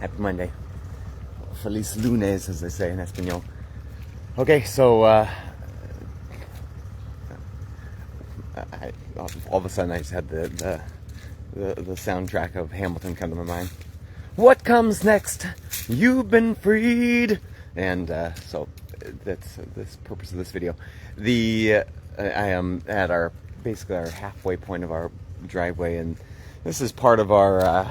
Happy Monday. Feliz lunes, as they say in Espanol. Okay, so all of a sudden I just had the soundtrack of Hamilton come to my mind. What comes next? You've been freed. And so that's the purpose of this video. I am at basically our halfway point of our driveway, and this is part of our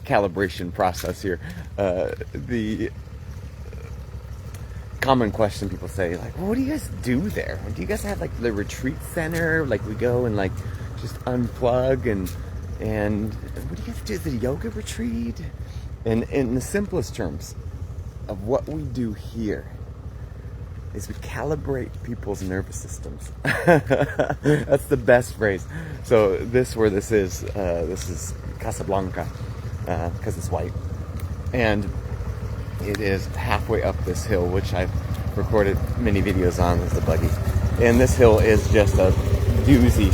calibration process here. The common question people say, like, well, what do you guys do there? Do you guys have like the retreat center? Like we go and like just unplug and what do you guys do? Is it a yoga retreat? And in the simplest terms of what we do here is we calibrate people's nervous systems. That's the best phrase. So this is Casablanca, because it's white. And it is halfway up this hill, which I've recorded many videos on as the buggy. And this hill is just a doozy,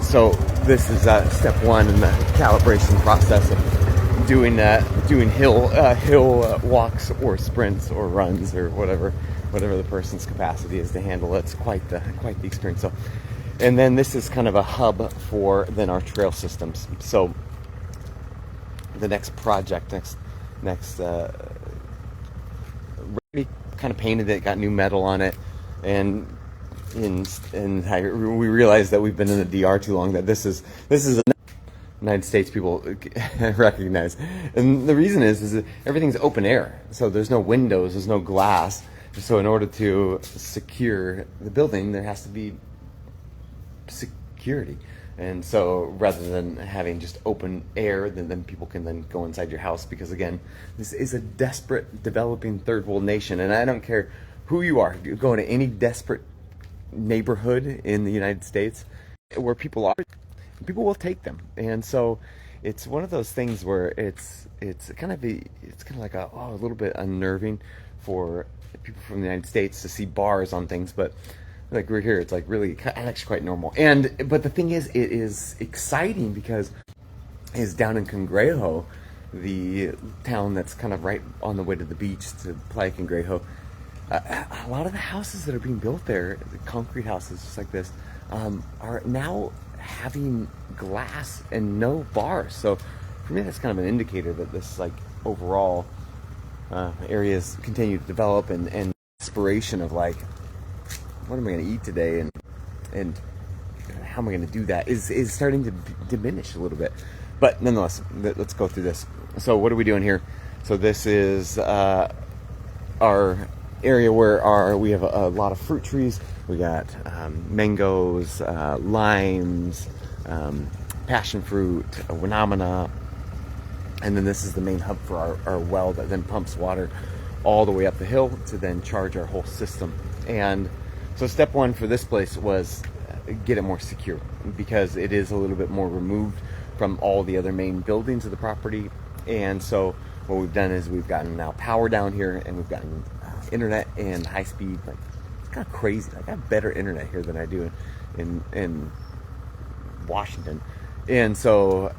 So this is step one in the calibration process of doing hill walks or sprints or runs or whatever the person's capacity is to handle. It's quite the experience. So, and then this is kind of a hub for then our trail systems. So the next project, already kind of painted it, got new metal on it, and we realized that we've been in the DR too long, that this is a United States people recognize. And the reason is that everything's open air. So there's no windows, there's no glass. So in order to secure the building, there has to be security. And so rather than having just open air, then people can then go inside your house, because again, this is a desperate developing third world nation. And I don't care who you are, you go into any desperate neighborhood in the United States where people are, people will take them. And so it's one of those things where it's kind of like a little bit unnerving for people from the United States to see bars on things, but like we're here, it's like really actually quite normal. But the thing is, it is exciting because it's down in Cangrejo, the town that's kind of right on the way to the beach to Playa Cangrejo. A lot of the houses that are being built there, the concrete houses just like this, are now having glass and no bars. So for me, that's kind of an indicator that this like overall areas continue to develop, and inspiration of like, what am I going to eat today, and how am I going to do that is starting to diminish a little bit. But nonetheless, let's go through this. So what are we doing here? So this is our area where we have a lot of fruit trees. We got mangoes, limes, passion fruit, winamina, and then this is the main hub for our well that then pumps water all the way up the hill to then charge our whole system. And so step one for this place was get it more secure, because it is a little bit more removed from all the other main buildings of the property. And so what we've done is we've gotten now power down here, and we've gotten internet and high speed. Like, it's kind of crazy. Like, I have better internet here than I do in Washington. And so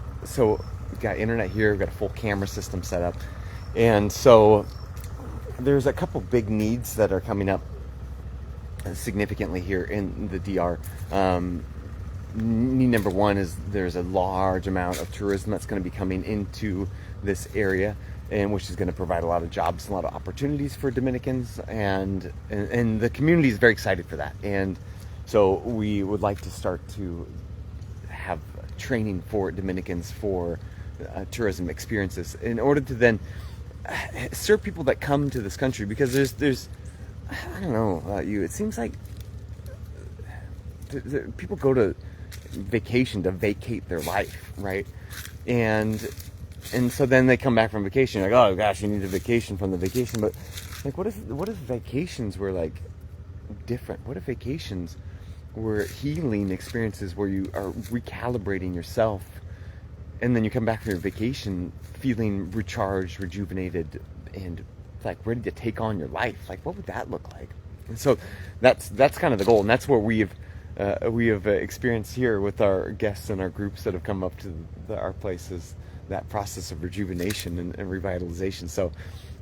we've got internet here. We've got a full camera system set up. And so there's a couple big needs that are coming up significantly here in the DR. Need number one is there's a large amount of tourism that's going to be coming into this area, and which is going to provide a lot of jobs and a lot of opportunities for Dominicans, and the community is very excited for that. And so we would like to start to have training for Dominicans for tourism experiences in order to then serve people that come to this country, because there's I don't know about you, it seems like people go to vacation to vacate their life, right? And so then they come back from vacation, like, oh gosh, you need a vacation from the vacation. But like, what if vacations were like different? What if vacations were healing experiences where you are recalibrating yourself, and then you come back from your vacation feeling recharged, rejuvenated, and like ready to take on your life? Like, what would that look like? And so that's kind of the goal, and that's where we've we have experienced here with our guests and our groups that have come up to our places, that process of rejuvenation and revitalization. So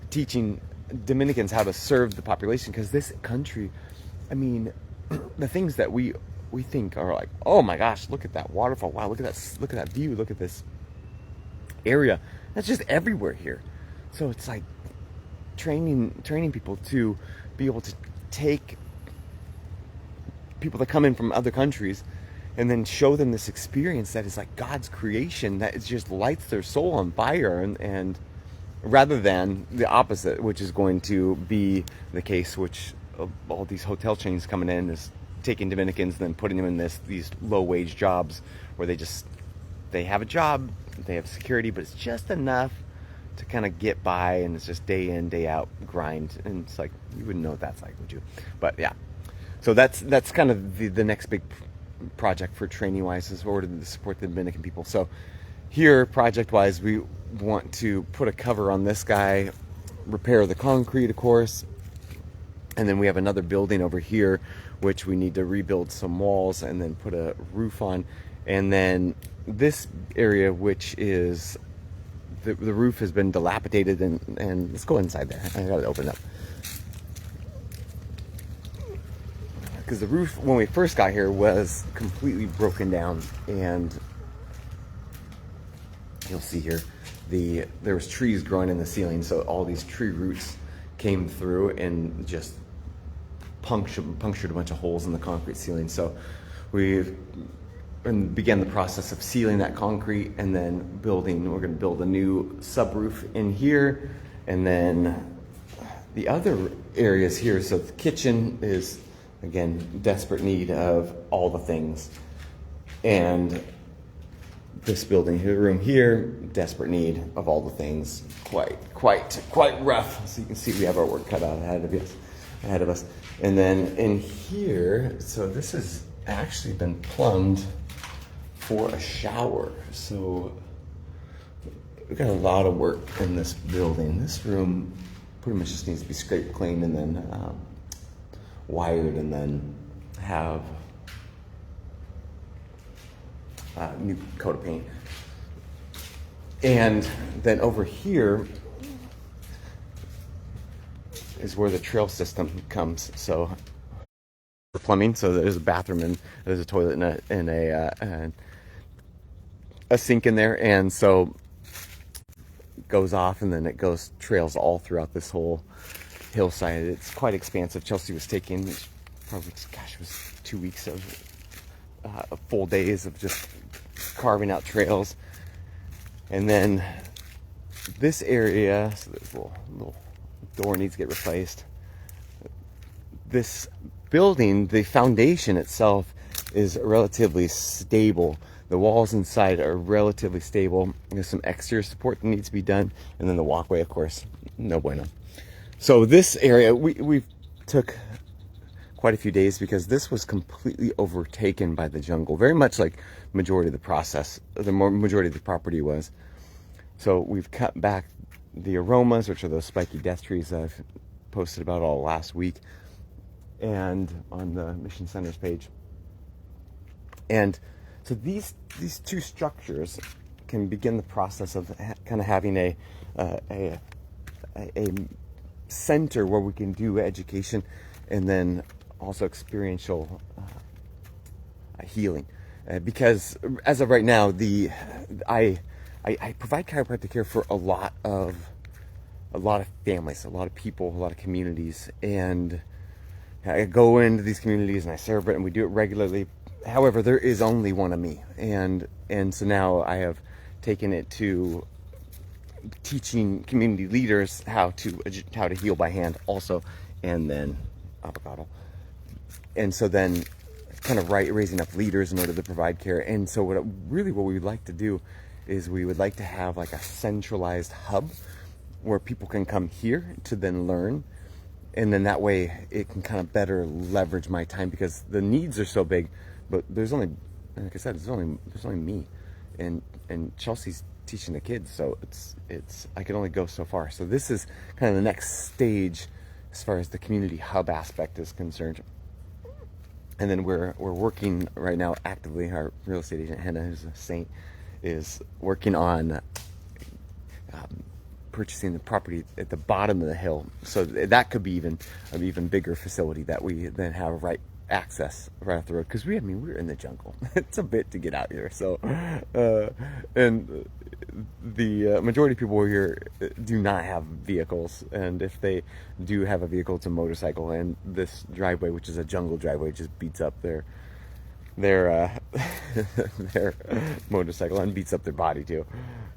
teaching Dominicans how to serve the population, because this country, I mean, the things that we think are like, oh my gosh, look at that waterfall, wow, look at that view, look at this area, that's just everywhere here. So it's like training people to be able to take people that come in from other countries and then show them this experience that is like God's creation, that it just lights their soul on fire, and rather than the opposite, which is going to be the case, which all these hotel chains coming in is taking Dominicans and then putting them in these low wage jobs where they have a job, they have security, but it's just enough to kind of get by, and it's just day in, day out grind. And it's like, you wouldn't know what that's like, would you? But yeah, so that's kind of the next big project for training wise, is order to support the Dominican people. So here, project wise, we want to put a cover on this guy, repair the concrete, of course, and then we have another building over here which we need to rebuild some walls and then put a roof on. And then this area, which is the roof has been dilapidated, and let's go inside there. I gotta open it up. Because the roof, when we first got here, was completely broken down, and you'll see here, there was trees growing in the ceiling, so all these tree roots came through and just punctured a bunch of holes in the concrete ceiling. So we began the process of sealing that concrete, and then we're going to build a new subroof in here, and then the other areas here. So the kitchen is, again, desperate need of all the things, and this building here, room here, desperate need of all the things. Quite rough. So you can see we have our work cut out ahead of us. And then in here, so this has actually been plumbed for a shower. So we've got a lot of work in this building. This room pretty much just needs to be scraped clean and then wired, and then have a new coat of paint. And then over here is where the trail system comes. So for plumbing, so there's a bathroom and there's a toilet and a sink in there, and so it goes off, and then it trails all throughout this whole hillside. It's quite expansive. Chelsea was taking probably, gosh, it was 2 weeks of full days of just carving out trails. And then this area, so this little door needs to get replaced. This building, the foundation itself is relatively stable. The walls inside are relatively stable. There's some exterior support that needs to be done, and then the walkway, of course, no bueno. So this area, we took quite a few days because this was completely overtaken by the jungle, very much like majority of the majority of the property was. So we've cut back the aromas, which are those spiky death trees that I've posted about all last week, and on the Mission Center's page. And so these two structures can begin the process of kind of having a center where we can do education and then also experiential healing. Because as of right now, I provide chiropractic care for a lot of families, a lot of people, a lot of communities, and I go into these communities and I serve it, and we do it regularly. However, there is only one of me, and so now I have taken it to teaching community leaders how to heal by hand also, and then avocado. And so then kind of raising up leaders in order to provide care. And so what we would like to do is we would like to have like a centralized hub where people can come here to then learn, and then that way it can kind of better leverage my time, because the needs are so big, but there's only, like I said, there's only me, and Chelsea's teaching the kids, so it's I can only go so far. So this is kind of the next stage as far as the community hub aspect is concerned. And then we're working right now actively. Our real estate agent Hannah, who's a saint, is working on purchasing the property at the bottom of the hill, so that could be even an even bigger facility that we then have right access right off the road, because we're in the jungle. It's a bit to get out here. So and the majority of people here do not have vehicles, and if they do have a vehicle, it's a motorcycle, and this driveway, which is a jungle driveway, just beats up their their motorcycle and beats up their body too.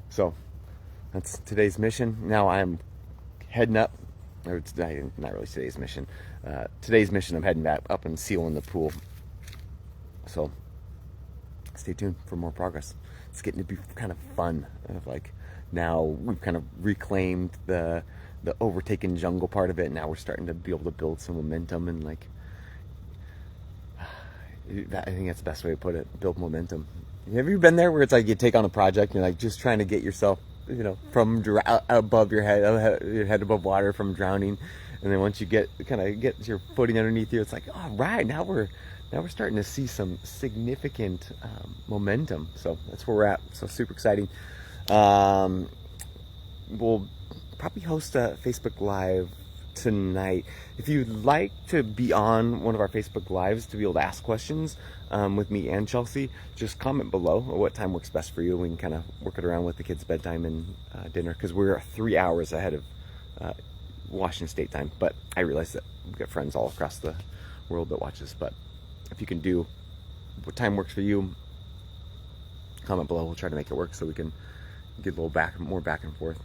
So that's today's mission. Now I'm heading up, or it's not really today's mission. Today's mission, I'm heading back up and sealing the pool. So stay tuned for more progress. It's getting to be kind of fun. Like now we've kind of reclaimed the overtaken jungle part of it. Now we're starting to be able to build some momentum, and like I think that's the best way to put it. Build momentum. Have you been there where it's like you take on a project and you're like just trying to get yourself, from above your head above water from drowning, and then once you get your footing underneath you, it's like, all right, now we're starting to see some significant momentum. So that's where we're at. So super exciting. We'll probably host a Facebook Live tonight. If you'd like to be on one of our Facebook Lives to be able to ask questions with me and Chelsea, just comment below what time works best for you. We can kind of work it around with the kids' bedtime and dinner, because we're 3 hours ahead of Washington State time. But I realize that we've got friends all across the world that watch this. But if you can do what time works for you, comment below. We'll try to make it work so we can get a little more back and forth.